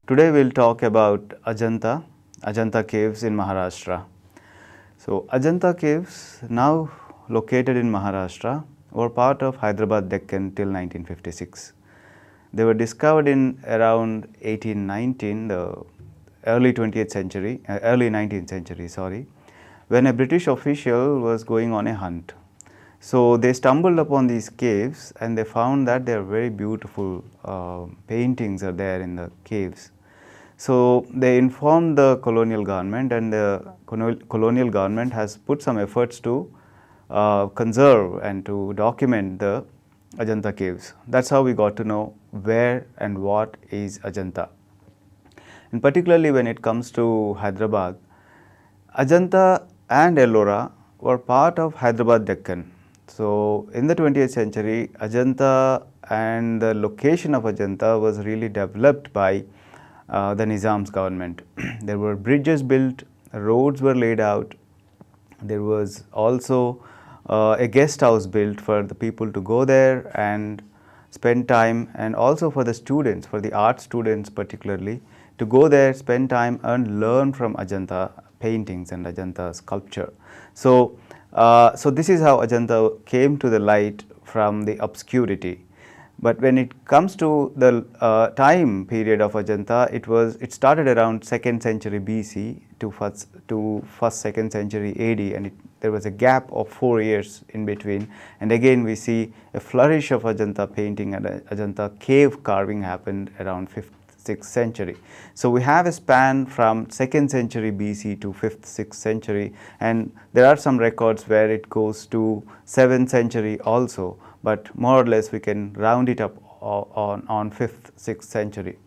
Today we'll talk about Ajantha caves in Maharashtra. So Ajantha caves, now located in Maharashtra, were part of Hyderabad Deccan till 1956. They were discovered in around 1819, the early 20th century, early 19th century, sorry, when a British official was going on a hunt. So they stumbled upon these caves and they found that there are very beautiful paintings are there in the caves. So they informed the colonial government, and the colonial government has put some efforts to conserve and to document the Ajantha caves. That's how we got to know where and what is Ajantha. And particularly when it comes to Hyderabad, Ajantha and Ellora were part of Hyderabad Deccan. So in the 20th century, Ajantha and the location of Ajantha was really developed by the Nizam's government. There were bridges built, roads were laid out, there was also a guest house built for the people to go there and spend time, and also for the students, for the art students particularly, to go there, spend time and learn from Ajantha paintings and Ajantha sculpture. So this is how Ajantha came to the light from the obscurity. But when it comes to the time period of Ajantha, it started around 2nd century BC to 2nd century AD, and there was a gap of 4 years in between. And again we see a flourish of Ajantha painting and Ajantha cave carving happened around 5th, 6th century. So we have a span from 2nd century BC to 5th, 6th century, and there are some records where it goes to 7th century also, but more or less we can round it up on 5th, 6th century.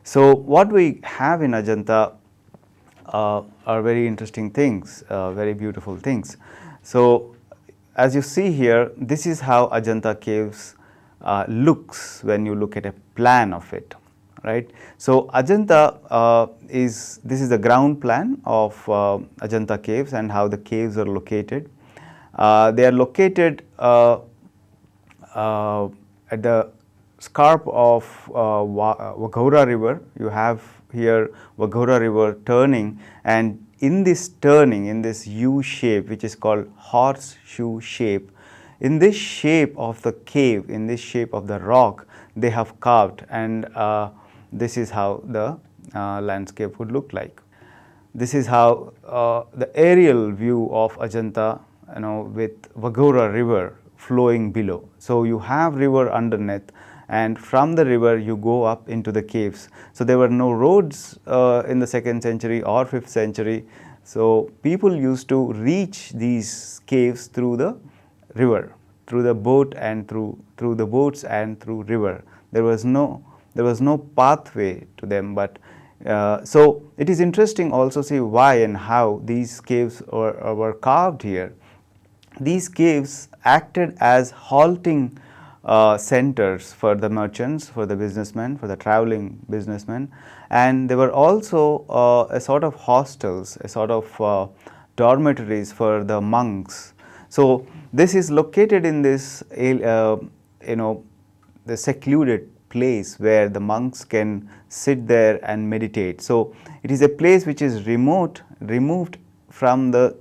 So what we have in Ajantha are very interesting things, very beautiful things. So as you see here, this is how Ajantha caves looks when you look at a plan of it, right? So Ajantha this is the ground plan of Ajantha caves and how the caves are located. They are located at the scarp of 𝗂𝗽𝗱 river. You have here 𝗂𝗂𝗱 river turning, and in this turning, in this U shape, which is called horseshoe shape, in this shape of the cave, in this shape of the rock, they have carved, and this is how the landscape would look like. This is how the aerial view of Ajantha, with 𝗂𝗂𝗱 river flowing below. So you have river underneath, and from the river you go up into the caves. So there were no roads in the 2nd century or 5th century. So people used to reach these caves through the river, through the boat and through the boats and through river. There was no pathway to them, but so it is interesting also see why and how these caves were carved here. These caves acted as halting centers for the merchants, for the businessmen, for the traveling businessmen, and they were also a sort of hostels, a sort of dormitories for the monks. So this is located in this the secluded place where the monks can sit there and meditate. So it is a place which is removed from the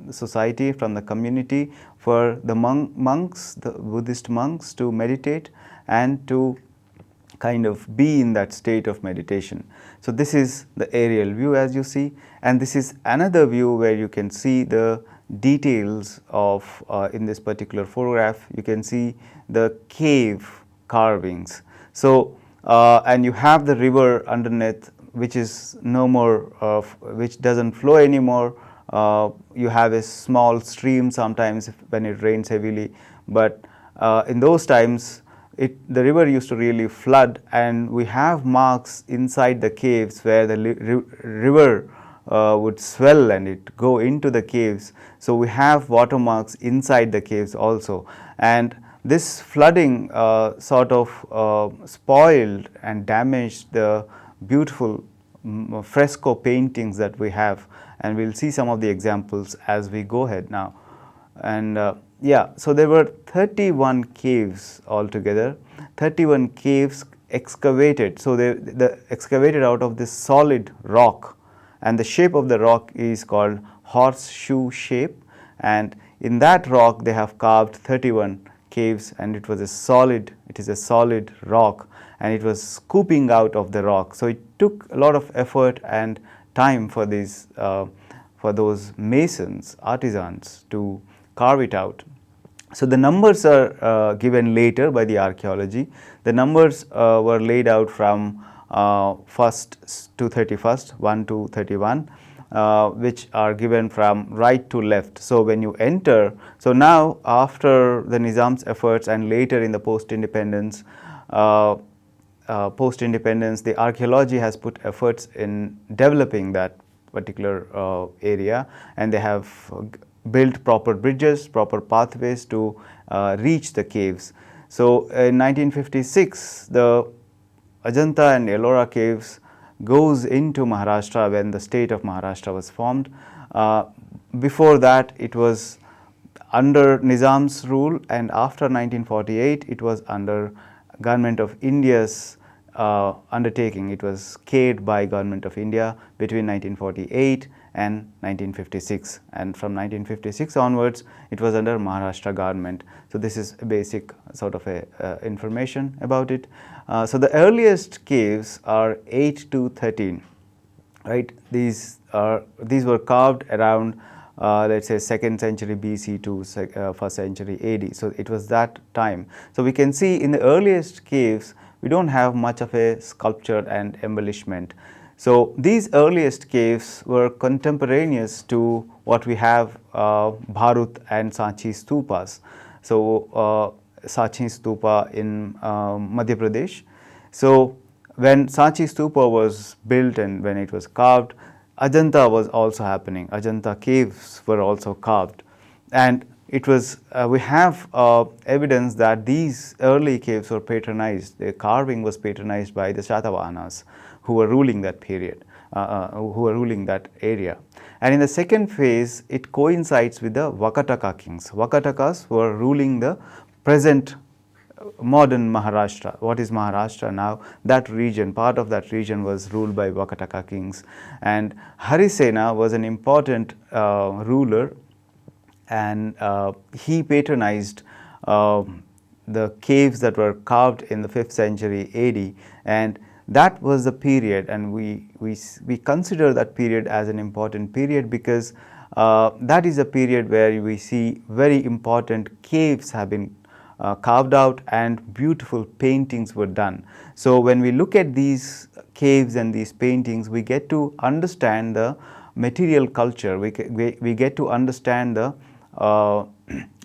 society, from the community, for the monks, the Buddhist monks, to meditate and to kind of be in that state of meditation. So this is the aerial view, as you see, and this is another view where you can see the details of in this particular photograph. You can see the cave carvings. So and you have the river underneath, which is no more which doesn't flow anymore. You have a small stream sometimes when it rains heavily, but in those times the river used to really flood, and we have marks inside the caves where the river would swell and it go into the caves. So we have watermarks inside the caves also, and this flooding sort of spoiled and damaged the beautiful fresco paintings that we have, and we will see some of the examples as we go ahead now. And yeah, so there were 31 caves altogether, 31 caves excavated. So they excavated out of this solid rock, and the shape of the rock is called horseshoe shape, and in that rock they have carved 31 caves, and it is a solid rock, and it was scooping out of the rock. So it took a lot of effort and time for these for those masons, artisans, to carve it out. So the numbers are given later by the archaeology. The numbers were laid out from 1st to 31st, 1 to 31, which are given from right to left. So when you enter, so now after the Nizam's efforts and later in the post-independence, the archaeology has put efforts in developing that particular area, and they have built proper bridges, proper pathways to reach the caves. So in 1956, the Ajantha and Ellora caves goes into Maharashtra when the state of Maharashtra was formed. Before that, it was under Nizam's rule, and after 1948, it was under Government of India's undertaking. It was cared by Government of India between 1948 and 1956, and from 1956 onwards it was under Maharashtra government. So this is a basic sort of information about it. So the earliest caves are 8 to 13, right? These were carved around let's say 2nd century BC to 1st century AD. So it was that time. So we can see in the earliest caves we don't have much of a sculpture and embellishment. So these earliest caves were contemporaneous to what we have Bharut and 𝗧𝗦𝗔𝗧 stupas. So 𝗧𝗦𝗔𝗧 stupa in Madhya Pradesh. So when 𝗧𝗦𝗔𝗧 stupa was built and when it was carved, Ajantha was also happening. Ajantha caves were also carved, and it was we have evidence that these early caves were patronized. The carving was patronized by the Shatavahanas, who were ruling that period, who were ruling that area. And in the second phase, it coincides with the Vakataka kings. Vakatakas were ruling the present modern Maharashtra. What is Maharashtra now? That region, part of that region was ruled by Vakataka kings. And Harisena was an important ruler, and he patronized the caves that were carved in the 5th century AD, and that was the period, and we consider that period as an important period because that is a period where we see very important caves have been carved out and beautiful paintings were done. So when we look at these caves and these paintings, we get to understand the material culture, we get to understand the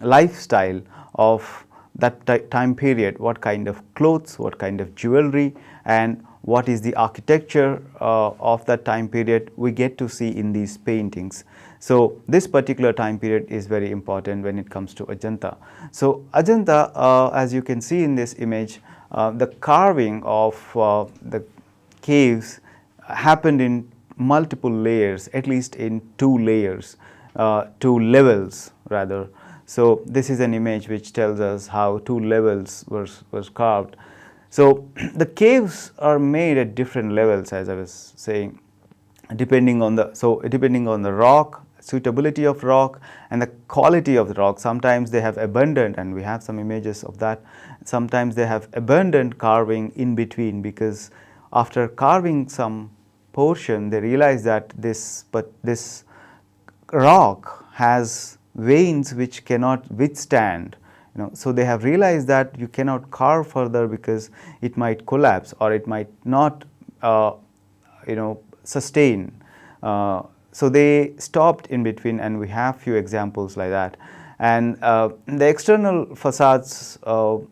lifestyle of that time period, what kind of clothes, what kind of jewelry, and what is the architecture of that time period, we get to see in these paintings. So this particular time period is very important when it comes to Ajantha. So Ajantha, as you can see in this image, the carving of the caves happened in multiple layers, at least in 2 layers, 2 levels rather. So this is an image which tells us how 2 levels was carved. So the caves are made at different levels, as I was saying, depending on the rock, suitability of rock, and the quality of the rock. Sometimes they have abundant, and we have some images of that. Sometimes they have abundant carving in between, because after carving some portion, they realize that this rock has veins which cannot withstand. So they have realized that you cannot carve further because it might collapse or it might not sustain. So they stopped in between, and we have few examples like that. And the external facades were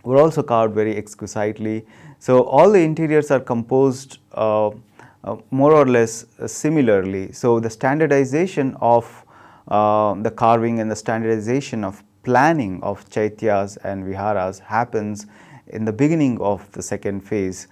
also carved very exquisitely. So all the interiors are composed more or less similarly. So the standardization of the carving and the standardization of planning of chaityas and viharas happens in the beginning of the second phase.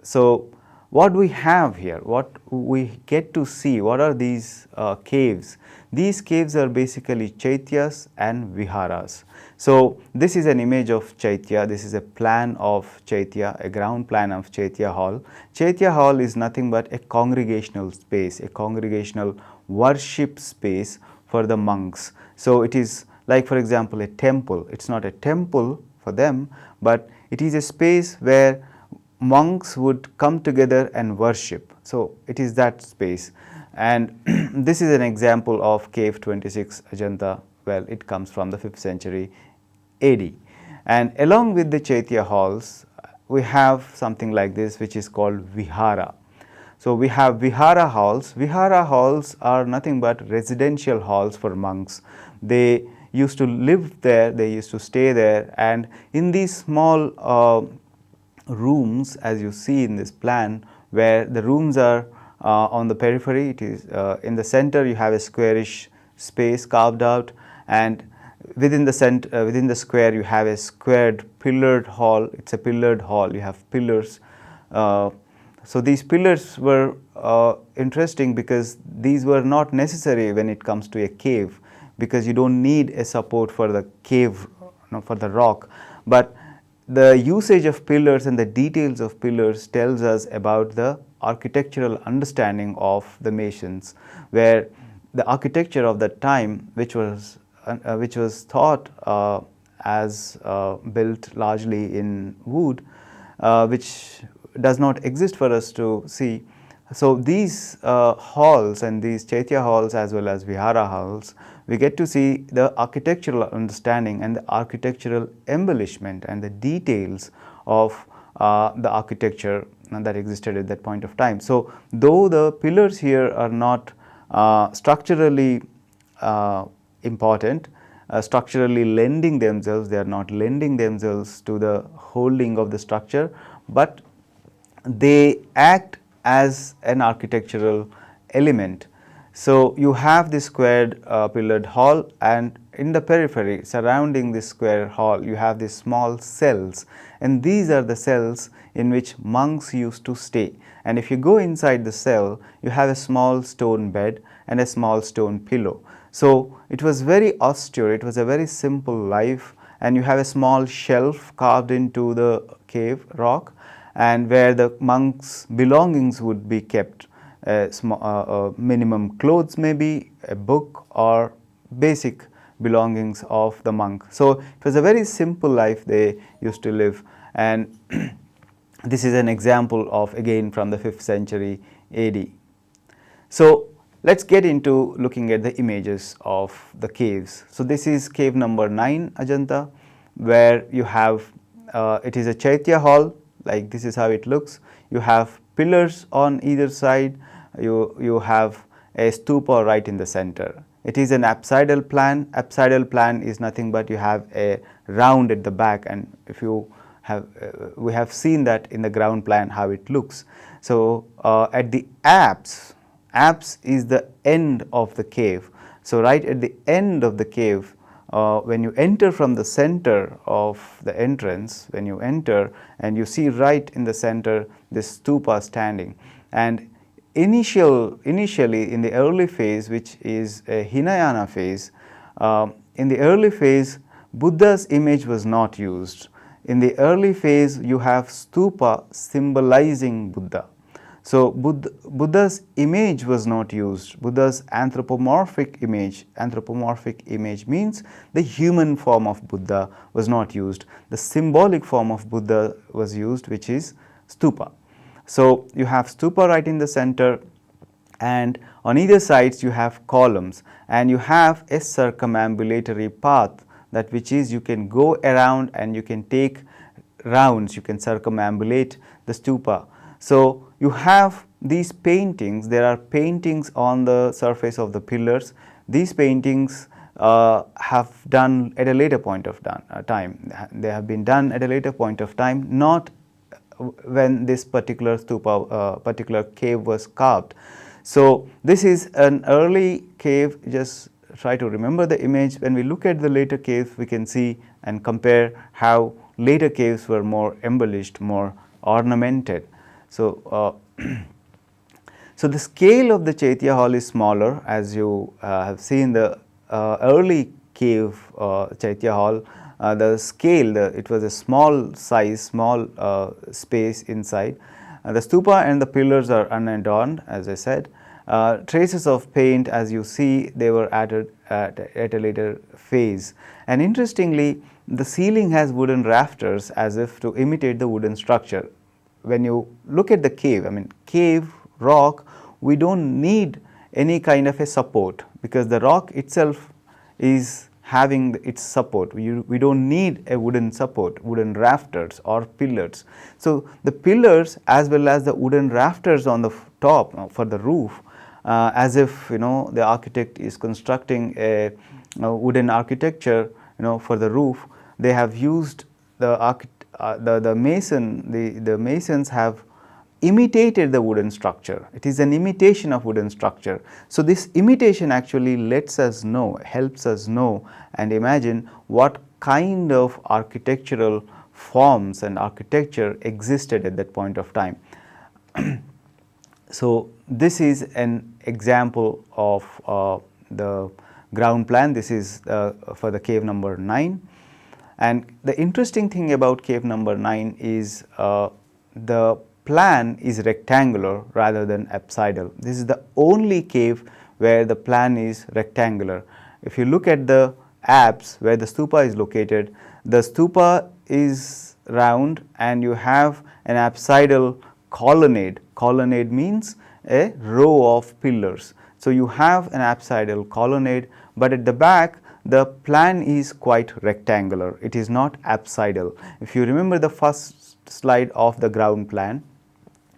So what we have here, what we get to see, what are these caves? These caves are basically chaityas and viharas. So this is an image of chaitya, this is a plan of chaitya, a ground plan of chaitya hall. Chaitya hall is nothing but a congregational space, a congregational worship space for the monks. So it is like, for example, a temple. It's not a temple for them, but it is a space where monks would come together and worship. So it is that space. And this is an example of cave 26 Ajantha. Well, it comes from the 5th century AD. And along with the chaitya halls, we have something like this, which is called vihara. So we have vihara halls. Vihara halls are nothing but residential halls for monks. They used to live there, they used to stay there, and in these small rooms, as you see in this plan, where the rooms are on the periphery, it is in the center you have a squarish space carved out, and within the square you have a squared pillared hall. It's a pillared hall, you have pillars. So these pillars were interesting because these were not necessary when it comes to a cave, because you don't need a support for the cave, for the rock. But the usage of pillars and the details of pillars tells us about the architectural understanding of the masons, where the architecture of that time, which was thought as built largely in wood, which does not exist for us to see. So these halls and these chaitya halls as well as vihara halls, we get to see the architectural understanding and the architectural embellishment and the details of the architecture that existed at that point of time. So though the pillars here are not structurally important, structurally lending themselves, they are not lending themselves to the holding of the structure, but they act as an architectural element. So you have this squared pillared hall, and in the periphery surrounding this square hall you have these small cells, and these are the cells in which monks used to stay. And if you go inside the cell, you have a small stone bed and a small stone pillow. So it was very austere, it was a very simple life, and you have a small shelf carved into the cave rock, and where the monks' belongings would be kept. Minimum clothes, maybe a book, or basic belongings of the monk. So it was a very simple life they used to live, and this is an example of, again, from the 5th century AD. So let's get into looking at the images of the caves. So this is cave number 9 Ajantha, where you have it is a chaitya hall. Like, this is how it looks. You have pillars on either side. You have a stupa right in the center. It is an apsidal plan. Apsidal plan is nothing but you have a round at the back, and if you have we have seen that in the ground plan how it looks. So at the apse is the end of the cave. So right at the end of the cave, when you enter from the center of the entrance, when you enter and you see right in the center this stupa standing, and initially in the early phase, which is a Hinayana phase, in the early phase Buddha's image was not used. In the early phase you have stupa symbolizing Buddha. So Buddha's image was not used. Buddha's anthropomorphic image means the human form of Buddha was not used. The symbolic form of Buddha was used, which is stupa. So you have stupa right in the center, and on either sides you have columns, and you have a circumambulatory path, that which is you can go around and you can take rounds, you can circumambulate the stupa. So you have these paintings. There are paintings on the surface of the pillars. These paintings have done at a later point of time. They have been done at a later point of time, not when this particular stupa, particular cave was carved. So this is an early cave. Just try to remember the image. When we look at the later caves, we can see and compare how later caves were more embellished, more ornamented. So So the scale of the Chaitya hall is smaller, as you have seen the early cave Chaitya hall. The scale, it was a small size, small space inside. The stupa and the pillars are unadorned, as I said. Traces of paint, as you see, they were added at a later phase. And interestingly, the ceiling has wooden rafters as if to imitate the wooden structure. When you look at the cave, I mean cave, rock, we don't need any kind of a support because the rock itself is having its support. We don't need a wooden support, wooden rafters or pillars. So the pillars as well as the wooden rafters on the top for the roof, as if the architect is constructing a wooden architecture for the roof, they have used the masons have imitated the wooden structure. It is an imitation of wooden structure. So this imitation actually lets us know, helps us know and imagine what kind of architectural forms and architecture existed at that point of time. So this is an example of the ground plan. This is for the cave number 9. And the interesting thing about cave number 9 is the plan is rectangular rather than apsidal. This is the only cave where the plan is rectangular. If you look at the apse where the stupa is located, the stupa is round and you have an apsidal colonnade. Colonnade means a row of pillars. So you have an apsidal colonnade, but at the back the plan is quite rectangular. It is not apsidal. If you remember the first slide of the ground plan,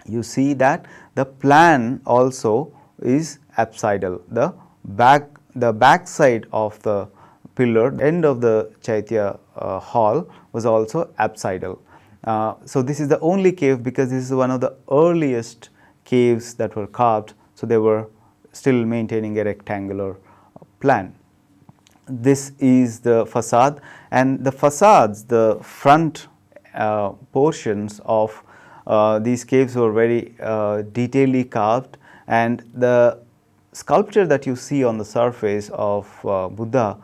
you see that the plan also is apsidal. The back side of the pillar, end of the Chaitya hall was also apsidal. So this is the only cave because this is one of the earliest caves that were carved. So they were still maintaining a rectangular plan. This is the facade, and the facades, the front portions of these caves were very detailedly carved, and the sculpture that you see on the surface of Buddha,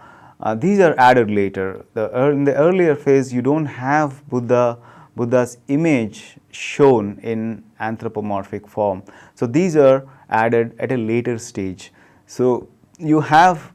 these are added later. In the earlier phase, you don't have Buddha's image shown in anthropomorphic form. So these are added at a later stage. So you have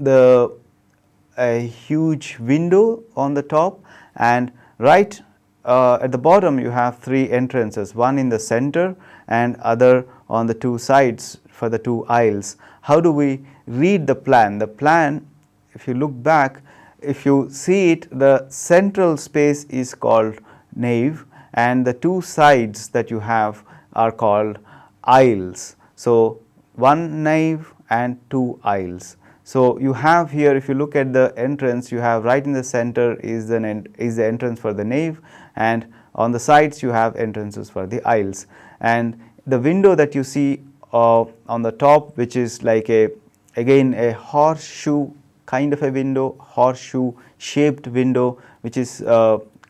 a huge window on the top, and right at the bottom you have 3 entrances, one in the center and other on the 2 sides for the 2 aisles. How do we read the plan? The plan, if you look back, if you see it, the central space is called nave and the 2 sides that you have are called aisles. So 1 nave and 2 aisles. So you have here, if you look at the entrance, you have right in the center is the entrance for the nave, and on the sides you have entrances for the aisles. And the window that you see on the top, which is like again a horseshoe kind of a window, horseshoe shaped window, which is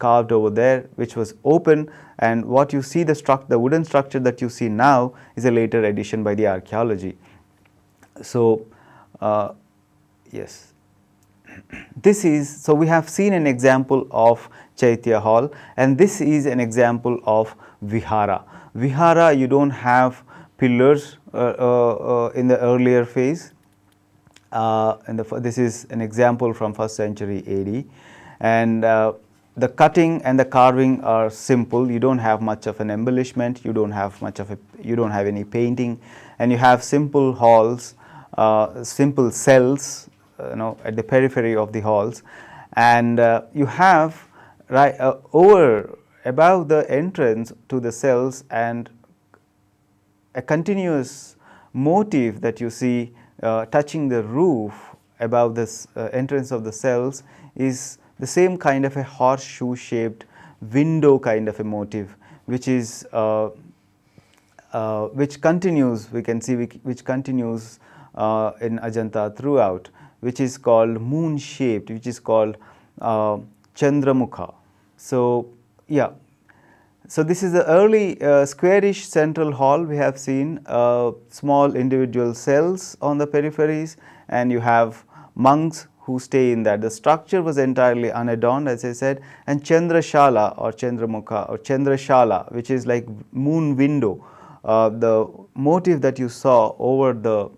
carved over there, which was open, and what you see, the wooden structure that you see now is a later addition by the archaeology. So yes, this is, so we have seen an example of Chaitya hall, and this is an example of vihara. Vihara, you don't have pillars in the earlier phase. This is an example from 1st century AD, and the cutting and the carving are simple. You don't have much of an embellishment, you don't have any painting, and you have simple halls, simple cells at the periphery of the halls, and you have right over above the entrance to the cells and a continuous motif that you see touching the roof above this entrance of the cells is the same kind of a horseshoe shaped window kind of a motif, which is which continues, we can see which continues in Ajantha throughout, which is called moon shaped, which is called Chandramukha. So yeah, So this is the early squarish central hall. We have seen small individual cells on the peripheries, and you have monks who stay in that. The structure was entirely unadorned, as I said, and Chandrashala or Chandramukha or Chandrashala, which is like moon window. The motif that you saw over the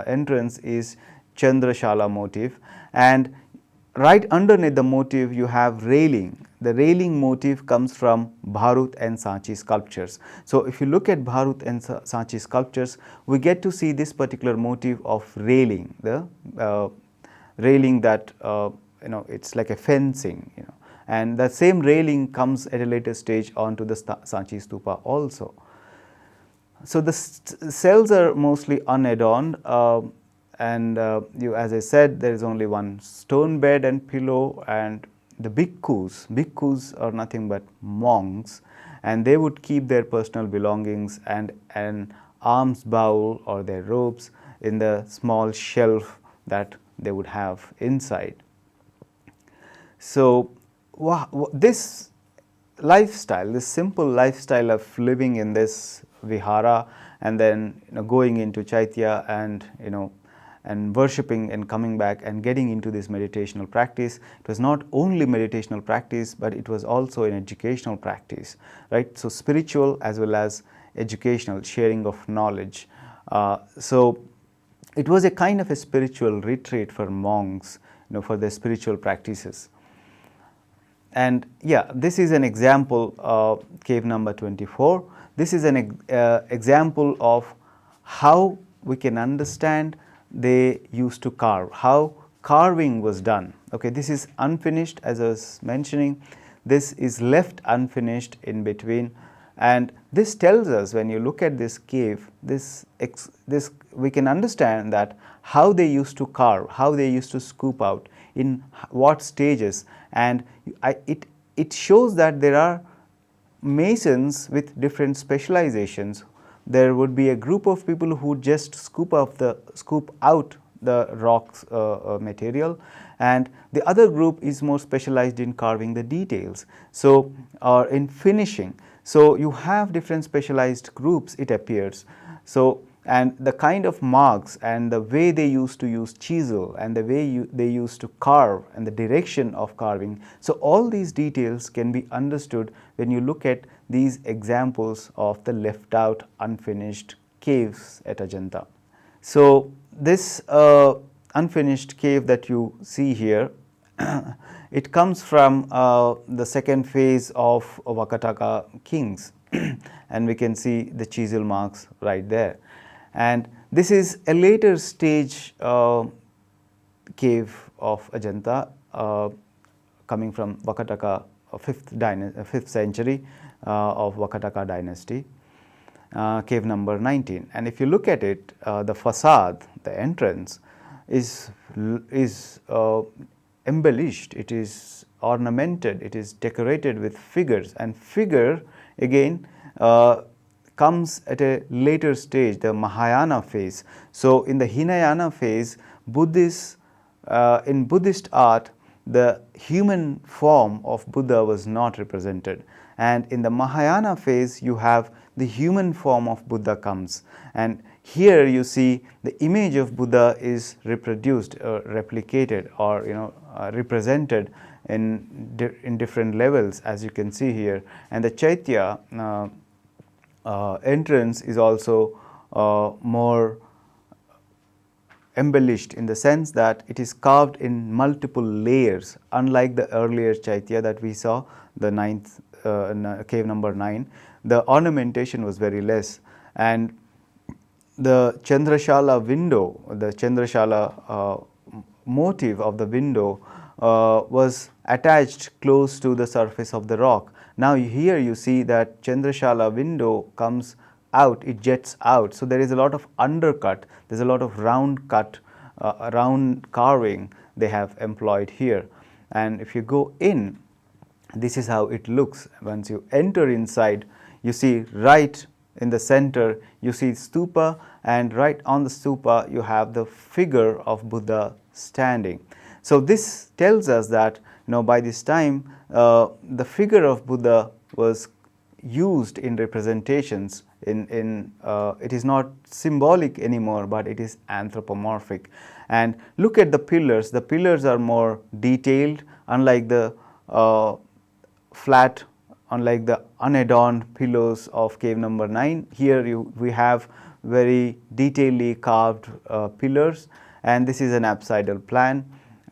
entrance is Chandrashala motif, and right underneath the motif you have railing. The railing motif comes from Bharut and 𝗧𝗦𝗔𝗧 sculptures. So if you look at Bharut and 𝗧𝗦𝗔𝗧 sculptures, we get to see this particular motif of railing, the railing that it's like a fencing, and the same railing comes at a later stage onto the 𝗧𝗦𝗔𝗧 stupa also. So the cells are mostly unadorned, and as I said, there is only one stone bed and pillow, and the bhikkhus are nothing but monks, and they would keep their personal belongings and an alms bowl or their robes in the small shelf that they would have inside. So this lifestyle, this simple lifestyle of living in this vihara and then going into chaitya and and worshipping and coming back and getting into this meditational practice. It was not only meditational practice, but it was also an educational practice, right? So spiritual as well as educational, sharing of knowledge. So it was a kind of a spiritual retreat for monks, for their spiritual practices. And yeah, this is an example, cave number 24. This is an example of how we can understand they used to carve, how carving was done. Okay, this is unfinished, as I was mentioning. This is left unfinished in between, and this tells us, when you look at this cave, this we can understand that how they used to carve, how they used to scoop out, in what stages, and it shows that there are masons with different specializations. There would be a group of people who just scoop out the rocks material, and the other group is more specialized in carving the details, so or in finishing. So you have different specialized groups, it appears. So, and the kind of marks and the way they used to use chisel and the way they used to carve and the direction of carving. So all these details can be understood when you look at these examples of the left out unfinished caves at Ajantha. So this unfinished cave that you see here, it comes from the second phase of Vakataka kings and we can see the chisel marks right there. And this is a later stage cave of Ajantha, coming from Vakataka, 5th century of Vakataka dynasty, cave number 19. And if you look at it, the facade, the entrance is embellished, it is ornamented, it is decorated with figures, and figure again comes at a later stage, the Mahayana phase. So in the Hinayana phase, in Buddhist art, the human form of Buddha was not represented, and in the Mahayana phase you have the human form of Buddha comes, and here you see the image of Buddha is reproduced or replicated or represented in different levels, as you can see here. And the Chaitya entrance is also more embellished in the sense that it is carved in multiple layers, unlike the earlier Chaitya that we saw, the cave number 9. The ornamentation was very less, and the Chandrashala window, the Chandrashala motif of the window was attached close to the surface of the rock. Now here you see that Chandrashala window comes out, it jets out. So there is a lot of undercut, there is a lot of round cut, round carving they have employed here. And if you go in, this is how it looks. Once you enter inside, you see right in the center, you see stupa, and right on the stupa you have the figure of Buddha standing. So this tells us that by this time the figure of Buddha was used in representations. It is not symbolic anymore, but it is anthropomorphic. And look at the pillars. The pillars are more detailed, unlike the flat, unlike the unadorned pillars of cave number 9. Here we have very detailedly carved pillars, and this is an apsidal plan.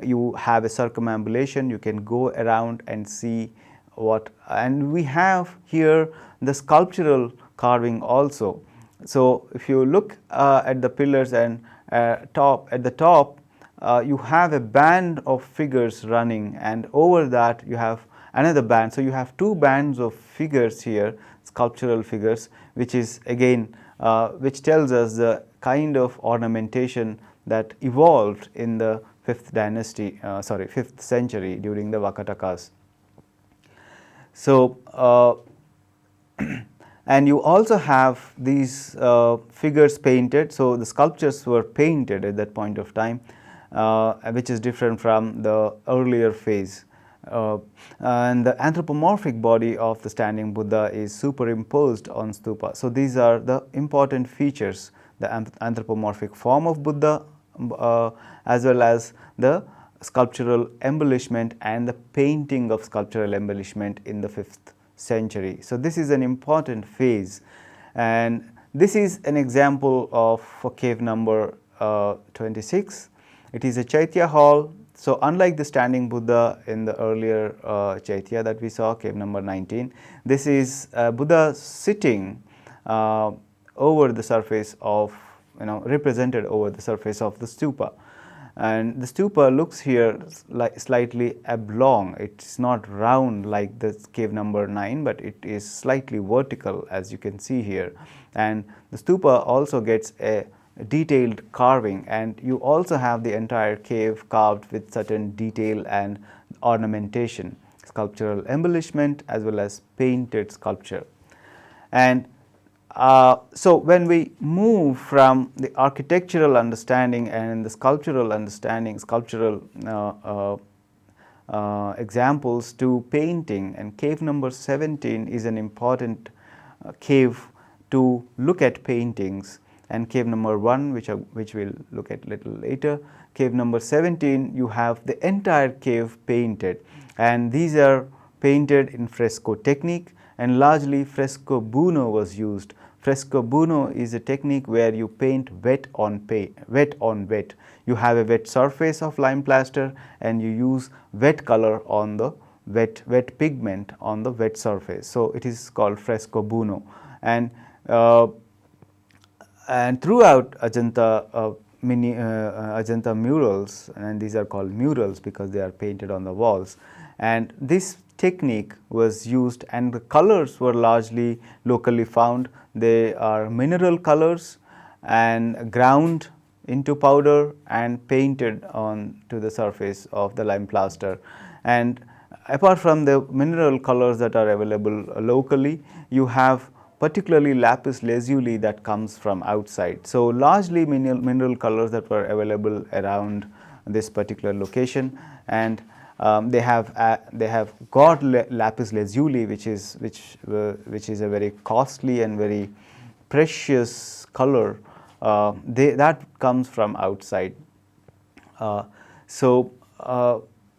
You have a circumambulation, you can go around and see what, and we have here the sculptural carving also. So if you look at the pillars, and at the top you have a band of figures running, and over that you have another band. So you have two bands of figures here, sculptural figures, which is again which tells us the kind of ornamentation that evolved in the 5th century during the Vakatakas. So and you also have these figures painted. So the sculptures were painted at that point of time, which is different from the earlier phase. And the anthropomorphic body of the standing Buddha is superimposed on stupa. So these are the important features: the anthropomorphic form of Buddha, as well as the sculptural embellishment and the painting of sculptural embellishment in the 5th century. So this is an important phase, and this is an example of cave number 26. It is a Chaitya hall. So unlike the standing Buddha in the earlier Chaitya that we saw, cave number 19, this is Buddha sitting over the surface of, represented over the surface of the stupa. And the stupa looks here like slightly oblong. It's not round like the cave number 9, but it is slightly vertical, as you can see here. And the stupa also gets a detailed carving, and you also have the entire cave carved with certain detail and ornamentation, sculptural embellishment as well as painted sculpture. And so when we move from the architectural understanding and the sculptural understanding, sculptural examples to painting, and cave number 17 is an important cave to look at paintings, and cave number 1, which we'll look at little later. Cave number 17, you have the entire cave painted, and these are painted in fresco technique, and largely fresco buono was used. Fresco buono is a technique where you paint wet on wet. You have a wet surface of lime plaster, and you use wet color on the wet pigment on the wet surface. So it is called fresco buono. And throughout Ajantha Ajantha murals, and these are called murals because they are painted on the walls, and this technique was used, and the colors were largely locally found. They are mineral colors and ground into powder and painted on to the surface of the lime plaster. And apart from the mineral colors that are available locally, you have particularly lapis lazuli that comes from outside. So largely mineral colors that were available around this particular location, and they have got lapis lazuli, which is a very costly and very precious color. That comes from outside. So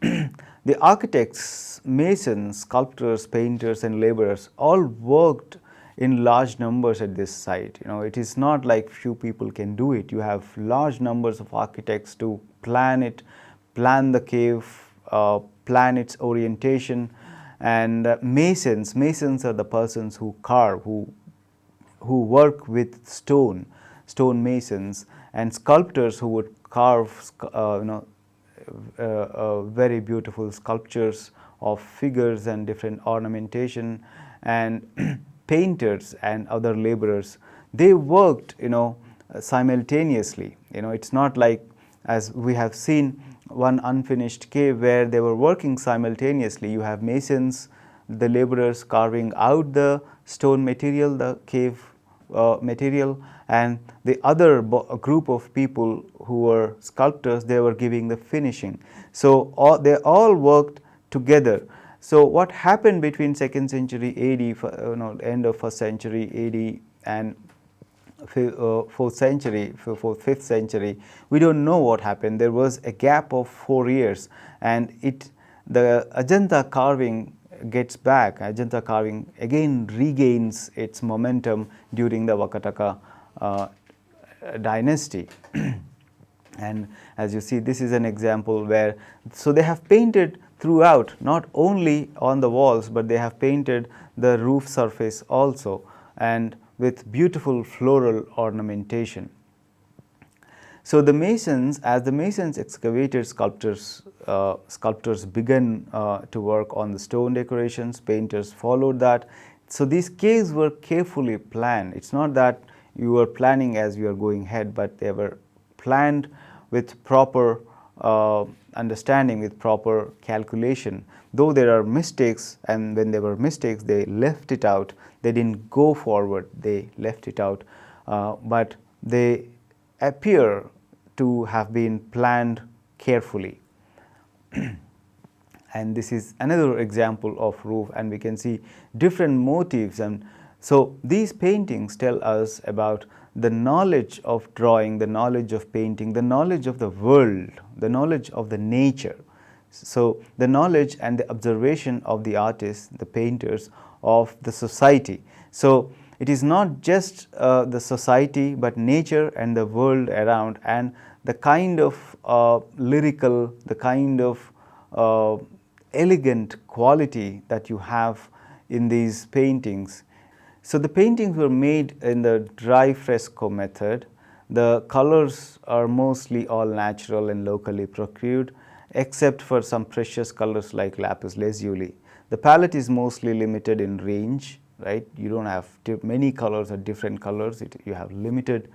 the architects, masons, sculptors, painters, and laborers all worked in large numbers at this site. It is not like few people can do it. You have large numbers of architects to plan it, plan the cave, plan its orientation. And masons are the persons who carve, who work with stone masons, and sculptors who would carve very beautiful sculptures of figures and different ornamentation. And painters and other laborers, they worked simultaneously. It's not like, as we have seen one unfinished cave where they were working simultaneously. You have masons, the laborers carving out the stone material, the cave material, and the other group of people who were sculptors, they were giving the finishing. So they all worked together. So what happened between 2nd century AD, end of 1st century AD and 4th century, 5th century, we don't know what happened. There was a gap of 4 years, and the Ajantha carving gets back. Ajantha carving again regains its momentum during the Vakataka dynasty. And as you see, this is an example where, so they have painted throughout, not only on the walls, but they have painted the roof surface also, and with beautiful floral ornamentation. So the masons, as the masons excavated, sculptors began to work on the stone decorations, painters followed that. So these caves were carefully planned. It's not that you were planning as you are going ahead, but they were planned with proper understanding, with proper calculation. Though there are mistakes, and when there were mistakes, they left it out. They didn't go forward, they left it out, but they appear to have been planned carefully. And this is another example of roof, and we can see different motifs. And so these paintings tell us about the knowledge of drawing, the knowledge of painting, the knowledge of the world, the knowledge of the nature. So the knowledge and the observation of the artists, the painters, of the society. So it is not just the society, but nature and the world around, and the kind of lyrical, the kind of elegant quality that you have in these paintings. So the paintings were made in the dry fresco method. The colors are mostly all natural and locally procured, except for some precious colors like lapis lazuli. The palette is mostly limited in range, right? You don't have many colors or different colors. You have limited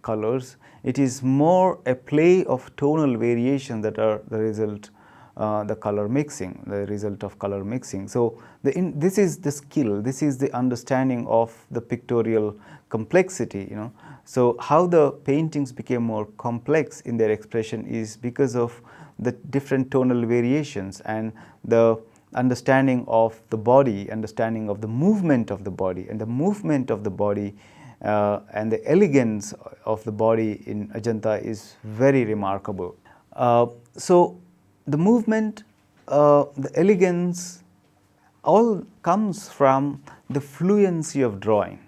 colors. It is more a play of tonal variation that are the result, the color mixing, the result of color mixing. So this is the skill, this is the understanding of the pictorial complexity, So how the paintings became more complex in their expression is because of the different tonal variations and the understanding of the body, understanding of the movement of the body, and the movement of the body and the elegance of the body in Ajantha is very remarkable. So the movement, the elegance, all comes from the fluency of drawing.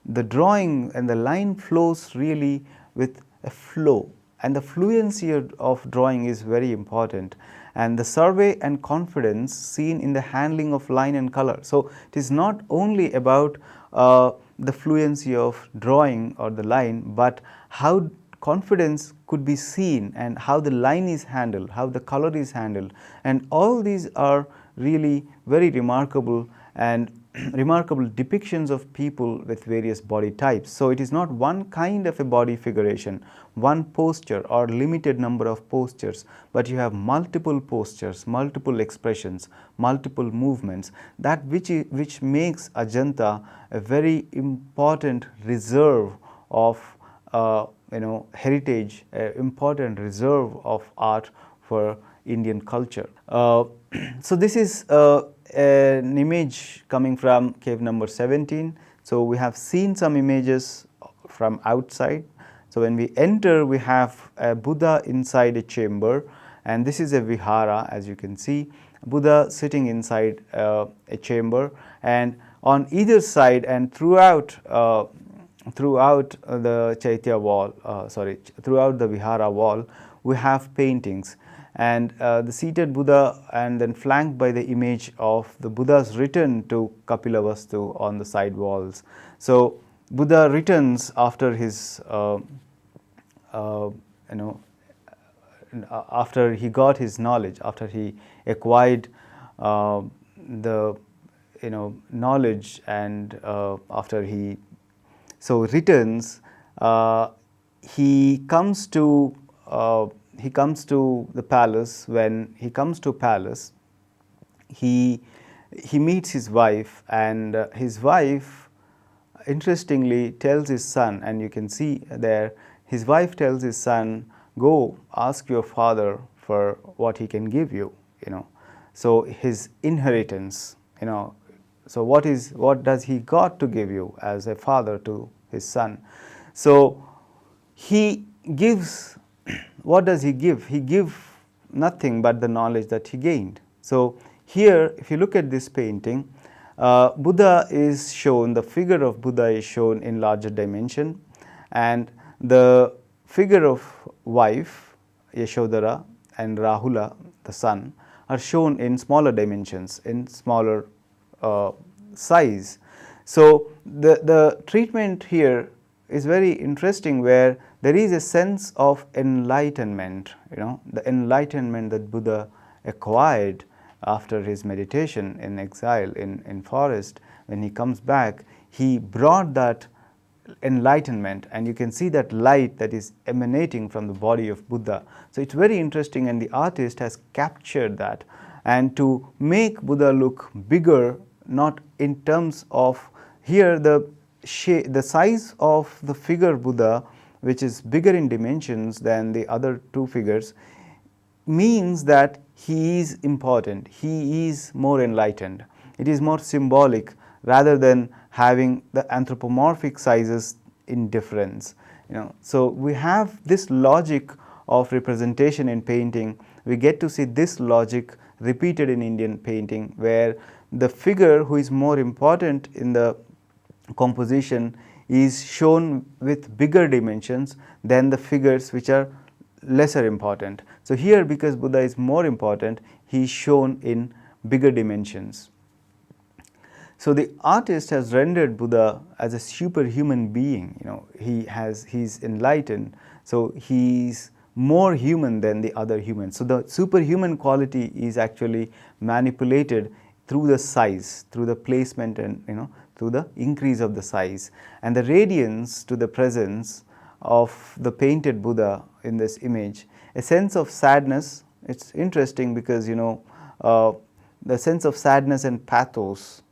The drawing and the line flows really with a flow, and the fluency of drawing is very important, and the survey and confidence seen in the handling of line and color. So it is not only about the fluency of drawing or the line, but how confidence could be seen and how the line is handled, how the color is handled, and all these are really very remarkable and remarkable depictions of people with various body types. So it is not one kind of a body figuration, one posture or limited number of postures, but you have multiple postures, multiple expressions, multiple movements, that which makes Ajantha a very important reserve of heritage, important reserve of art for Indian culture. So this is an image coming from cave number 17. So we have seen some images from outside. So when we enter, we have a Buddha inside a chamber, and this is a vihara, as you can see, Buddha sitting inside a chamber, and on either side and throughout the Chaitya wall, throughout the vihara wall, we have paintings, and the seated Buddha, and then flanked by the image of the Buddha's return to Kapilavastu on the side walls. So Buddha returns after his after he got his knowledge, after he acquired the knowledge, and after he returns, he comes to the palace. When he comes to palace, he meets his wife, and his wife interestingly tells his son, and you can see there, his wife tells his son, go ask your father for what he can give you, So his inheritance, so what does he got to give you as a father to his son? So he gives, what does he give? He gives nothing but the knowledge that he gained. So here, if you look at this painting, Buddha is shown, the figure of Buddha is shown in larger dimension, and the figure of wife, Yashodhara, and Rahula, the son, are shown in smaller dimensions, in smaller size. So the treatment here is very interesting, where there is a sense of enlightenment, the enlightenment that Buddha acquired after his meditation in exile in forest. When he comes back, he brought that enlightenment, and you can see that light that is emanating from the body of Buddha. So it's very interesting, and the artist has captured that. And to make Buddha look bigger, not in terms of here the size of the figure Buddha, which is bigger in dimensions than the other two figures, means that he is important, he is more enlightened. It is more symbolic rather than having the anthropomorphic sizes in difference. So we have this logic of representation in painting. We get to see this logic repeated in Indian painting, where the figure who is more important in the composition is shown with bigger dimensions than the figures which are lesser important. So here, because Buddha is more important, he is shown in bigger dimensions. So the artist has rendered Buddha as a superhuman being. He's enlightened, so he's more human than the other humans. So the superhuman quality is actually manipulated through the size, through the placement, and through the increase of the size, and the radiance to the presence of the painted Buddha in this image. A sense of sadness. It's interesting because the sense of sadness and pathos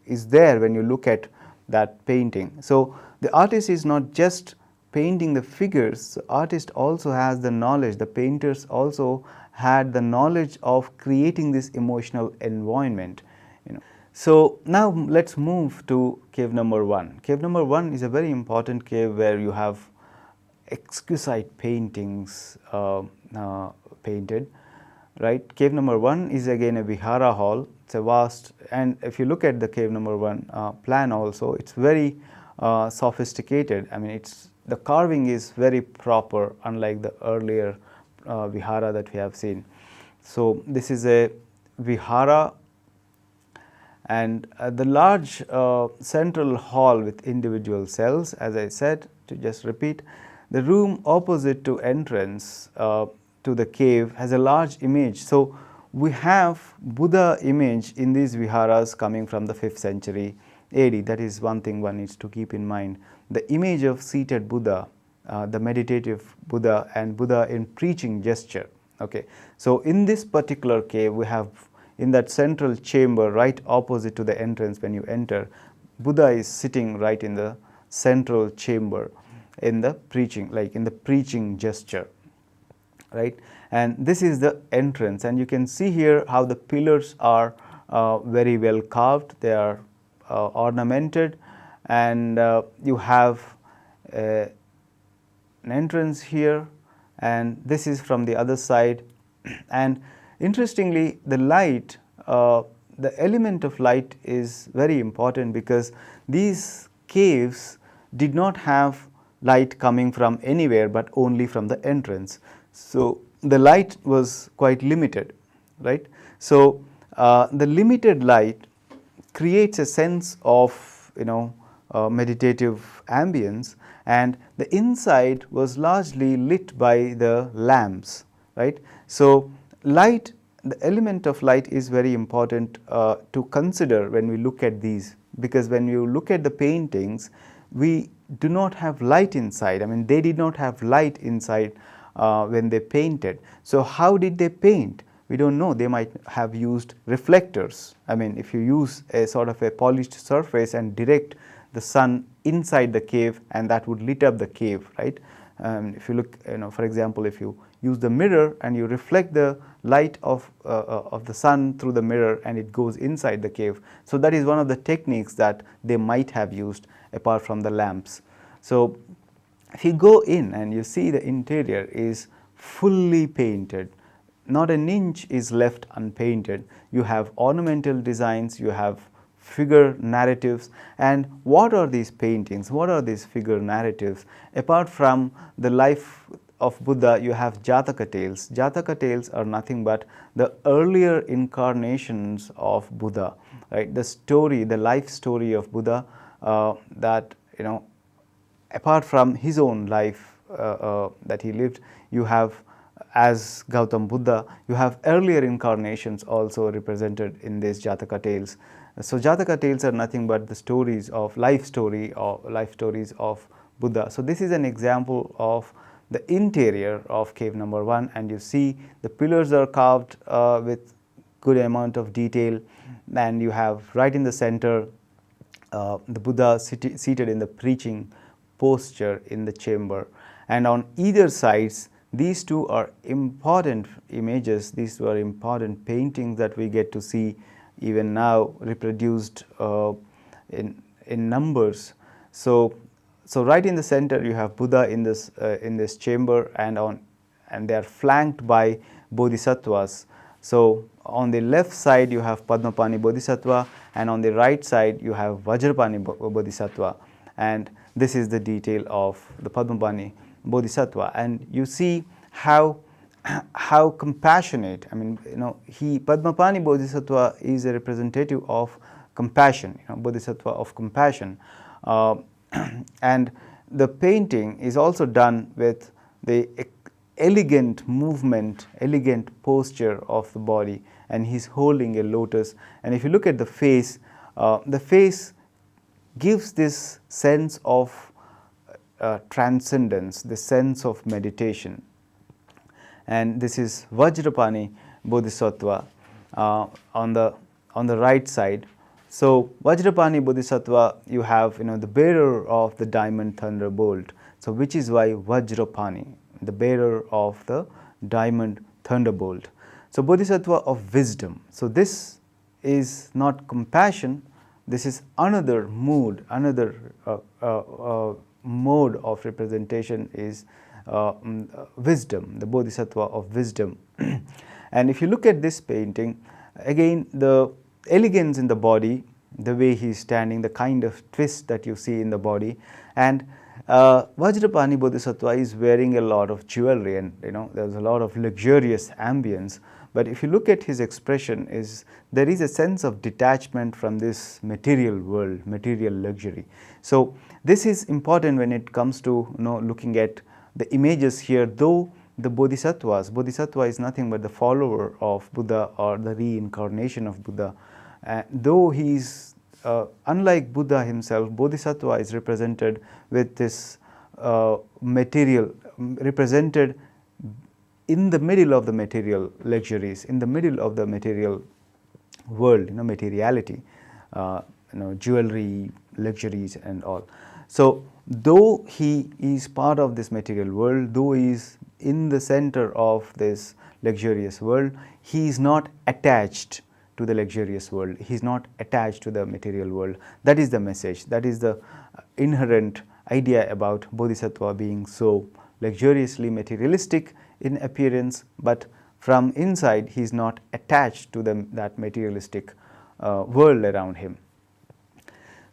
is there when you look at that painting. So the artist is not just painting the figures, the artist also has the knowledge, the painters also had the knowledge of creating this emotional environment. So now let's move to cave number 1. Cave number 1 is a very important cave where you have exquisite paintings painted, right? Cave number 1 is again a vihara hall. It's a vast, and if you look at the cave number 1 plan also, it's very sophisticated. I mean, the carving is very proper, unlike the earlier vihara that we have seen. So this is a vihara, and the large central hall with individual cells, as I said, to just repeat, the room opposite to entrance to the cave has a large image. So we have Buddha image in these viharas coming from the 5th century AD. That is one thing one needs to keep in mind. The image of seated Buddha, the meditative Buddha, and Buddha in preaching gesture. Okay, so in this particular cave, we have in that central chamber right opposite to the entrance when you enter, Buddha is sitting right in the central chamber in the preaching, like in the preaching gesture, right? And this is the entrance, and you can see here how the pillars are very well carved, they are ornamented, and you have an entrance here, and this is from the other side. And interestingly, the light, the element of light is very important, because these caves did not have light coming from anywhere but only from the entrance. So the light was quite limited, right? So the limited light creates a sense of meditative ambience, and the inside was largely lit by the lamps, right? So light, the element of light is very important to consider when we look at these, because when you look at the paintings, we do not have light inside. I mean, they did not have light inside when they painted. So how did they paint? We don't know. They might have used reflectors. I mean, if you use a sort of a polished surface and direct the sun inside the cave, and that would lit up the cave, right? If you look, for example, if you use the mirror and you reflect the light of the sun through the mirror and it goes inside the cave. So that is one of the techniques that they might have used apart from the lamps. So if you go in and you see the interior is fully painted, not an inch is left unpainted. You have ornamental designs, you have figure narratives. And what are these paintings? What are these figure narratives? Apart from the life of Buddha, you have Jataka tales. Jataka tales are nothing but the earlier incarnations of Buddha, right? The story, the life story of Buddha that, apart from his own life that he lived, you have, as Gautam Buddha, you have earlier incarnations also represented in these Jataka tales. So Jataka tales are nothing but the stories of life stories of Buddha. So this is an example of the interior of cave number 1, and you see the pillars are carved with good amount of detail, and you have right in the center the Buddha seated in the preaching posture in the chamber, and on either sides these two are important images, these were important paintings that we get to see even now reproduced in numbers. So right in the center you have Buddha in this chamber, and they are flanked by bodhisattvas. So on the left side you have Padmapani Bodhisattva, and on the right side you have Vajrapani Bodhisattva, and this is the detail of the Padmapani Bodhisattva. And you see how compassionate, Padmapani Bodhisattva is a representative of compassion, Bodhisattva of compassion. And the painting is also done with the elegant movement, elegant posture of the body, and he's holding a lotus. And if you look at the face gives this sense of transcendence, this sense of meditation. And this is Vajrapani Bodhisattva on the right side. So Vajrapani Bodhisattva, you have the bearer of the diamond thunderbolt. So which is why Vajrapani, the bearer of the diamond thunderbolt. So Bodhisattva of wisdom. So this is not compassion, this is another mood, another mode of representation is wisdom, the Bodhisattva of wisdom. And if you look at this painting, again the elegance in the body, the way he is standing, the kind of twist that you see in the body, and Vajrapani Bodhisattva is wearing a lot of jewelry, and there's a lot of luxurious ambience. But if you look at his expression, there is a sense of detachment from this material world, material luxury. So this is important when it comes to looking at the images here. Though the Bodhisattva is nothing but the follower of Buddha or the reincarnation of Buddha. Though he is unlike Buddha himself, Bodhisattva is represented with this material, represented in the middle of the material luxuries, in the middle of the material world, materiality, jewelry, luxuries and all. So though he is part of this material world, though he is in the center of this luxurious world, he is not attached to the luxurious world, he is not attached to the material world. That is the message, that is the inherent idea about Bodhisattva being so luxuriously materialistic in appearance, but from inside he is not attached to that materialistic world around him.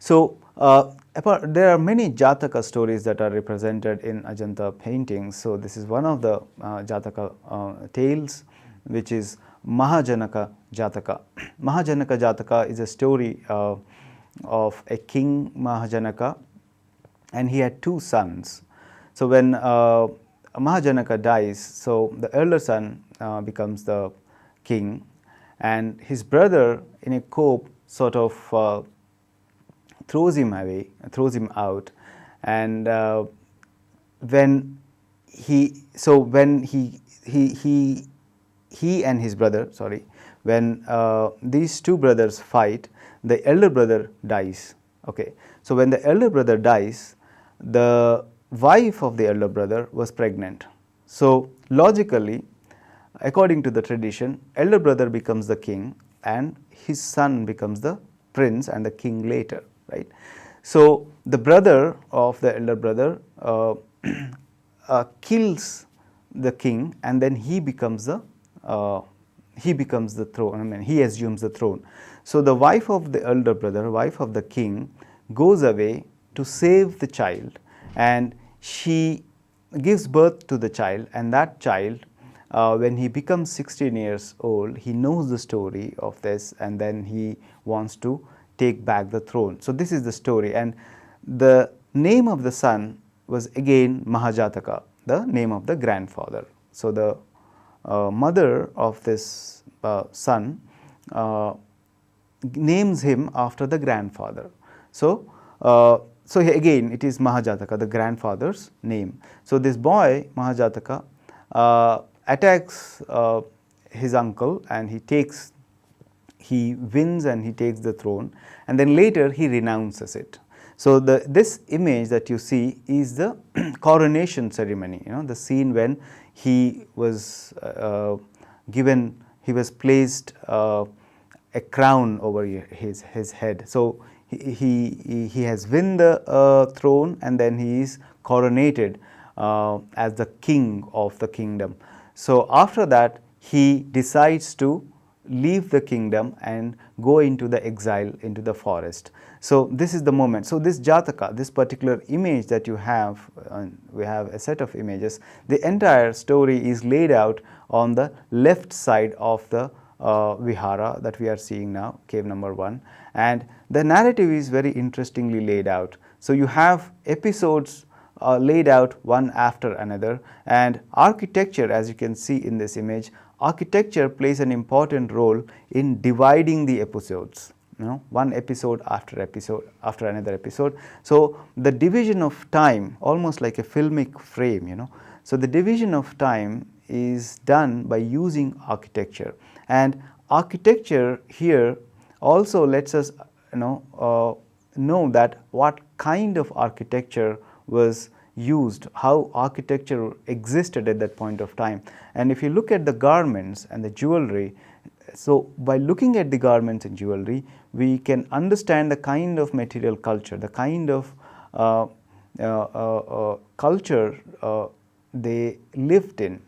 So there are many Jataka stories that are represented in Ajantha paintings. So this is one of the Jataka tales, which is Mahajanaka Jataka. Mahajanaka Jataka is a story of a king, Mahajanaka, and he had two sons. So when Mahajanaka dies, so the elder son becomes the king, and his brother in a cope sort of throws him away, throws him out, and when he and his brother, when these two brothers fight, the elder brother dies. Okay, so when the elder brother dies, the wife of the elder brother was pregnant. So logically, according to the tradition, elder brother becomes the king and his son becomes the prince and the king later, right. So, the brother of the elder brother kills the king and then he becomes the throne, I mean he assumes the throne. So, the wife of the elder brother, wife of the king, goes away to save the child and she gives birth to the child, and that child when he becomes 16 years old, he knows the story of this and then he wants to take back the throne. So, this is the story, and the name of the son was again Mahajataka, the name of the grandfather. So, the mother of this son names him after the grandfather. So, so again it is Mahajataka, the grandfather's name. So, this boy Mahajataka attacks his uncle and he wins and he takes the throne, and then later he renounces it. So, this image that you see is the coronation ceremony, you know, the scene when he was placed a crown over his head. So, he has won the throne and then he is coronated as the king of the kingdom. So, after that he decides to leave the kingdom and go into the exile into the forest. So, this is the moment. So, this Jataka, this particular image that you have, we have a set of images, the entire story is laid out on the left side of the vihara that we are seeing now, cave number 1, and the narrative is very interestingly laid out. So, you have episodes laid out one after another, and architecture, as you can see in this image, architecture plays an important role in dividing the episodes, you know, one episode after another episode. So, the division of time, almost like a filmic frame, you know. So, the division of time is done by using architecture, and architecture here also lets us know that what kind of architecture was used, how architecture existed at that point of time. And if you look at the garments and the jewelry, so by looking at the garments and jewelry, we can understand the kind of material culture, the kind of culture they lived in.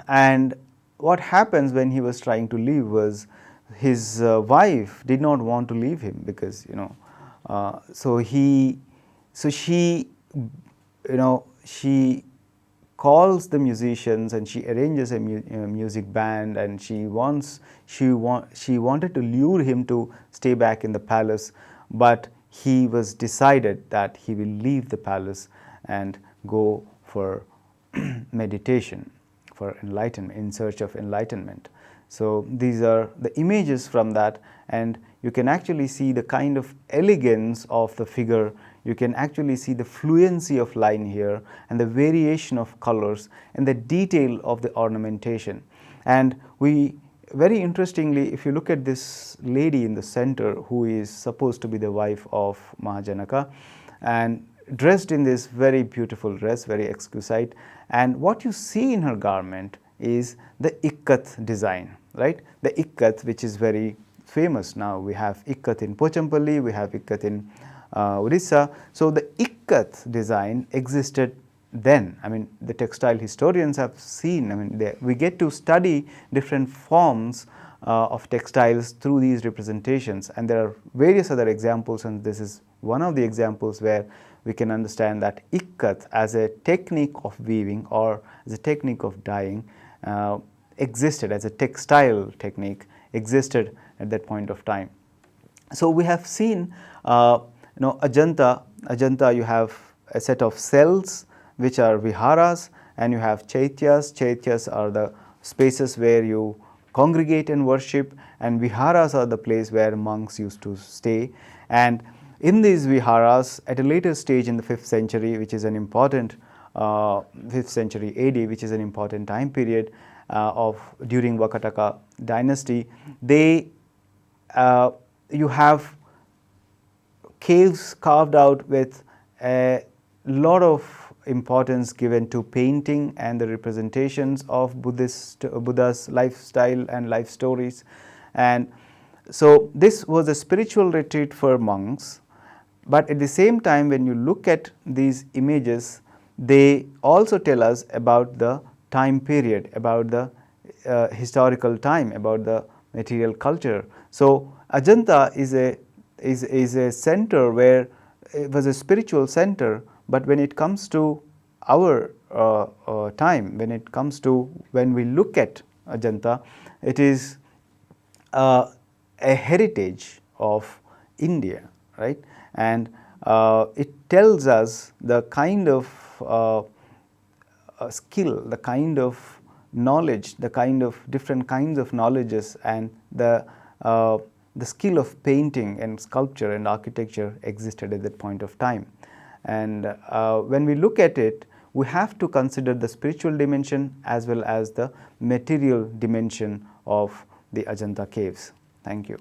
And what happens when he was trying to leave was his wife did not want to leave him, because she calls the musicians and she arranges a music band, and she wanted to lure him to stay back in the palace, but he was decided that he will leave the palace and go for meditation, for enlightenment, in search of enlightenment. So, these are the images from that, and you can actually see the kind of elegance of the figure. You can actually see the fluency of line here and the variation of colors and the detail of the ornamentation. And we, very interestingly, if you look at this lady in the center who is supposed to be the wife of Mahajanaka, and dressed in this very beautiful dress, very exquisite, and what you see in her garment is the ikat design, right? The ikat, which is very famous now. We have ikat in Pochampalli, we have ikat in Odisha. So, the ikat design existed then. I mean, the textile historians have seen, I mean, we get to study different forms of textiles through these representations, and there are various other examples, and this is one of the examples where we can understand that ikat as a technique of weaving or as a technique of dyeing existed, as a textile technique existed at that point of time. So, we have seen Ajantha, you have a set of cells which are viharas, and you have chaityas. Chaityas are the spaces where you congregate and worship, and viharas are the place where monks used to stay. And in these viharas, at a later stage in the 5th century, which is an important 5th century AD, which is an important time period during Vakataka dynasty, you have caves carved out with a lot of importance given to painting and the representations of Buddha's lifestyle and life stories. And so this was a spiritual retreat for monks, but at the same time when you look at these images, they also tell us about the time period, about the historical time, about the material culture. So Ajantha is a center where it was a spiritual center, but when it comes to our time, when we look at Ajantha, it is a heritage of India, right? And it tells us the kind of skill, the kind of knowledge, the kind of different kinds of knowledges, and the skill of painting and sculpture and architecture existed at that point of time. And when we look at it, we have to consider the spiritual dimension as well as the material dimension of the Ajantha caves. Thank you.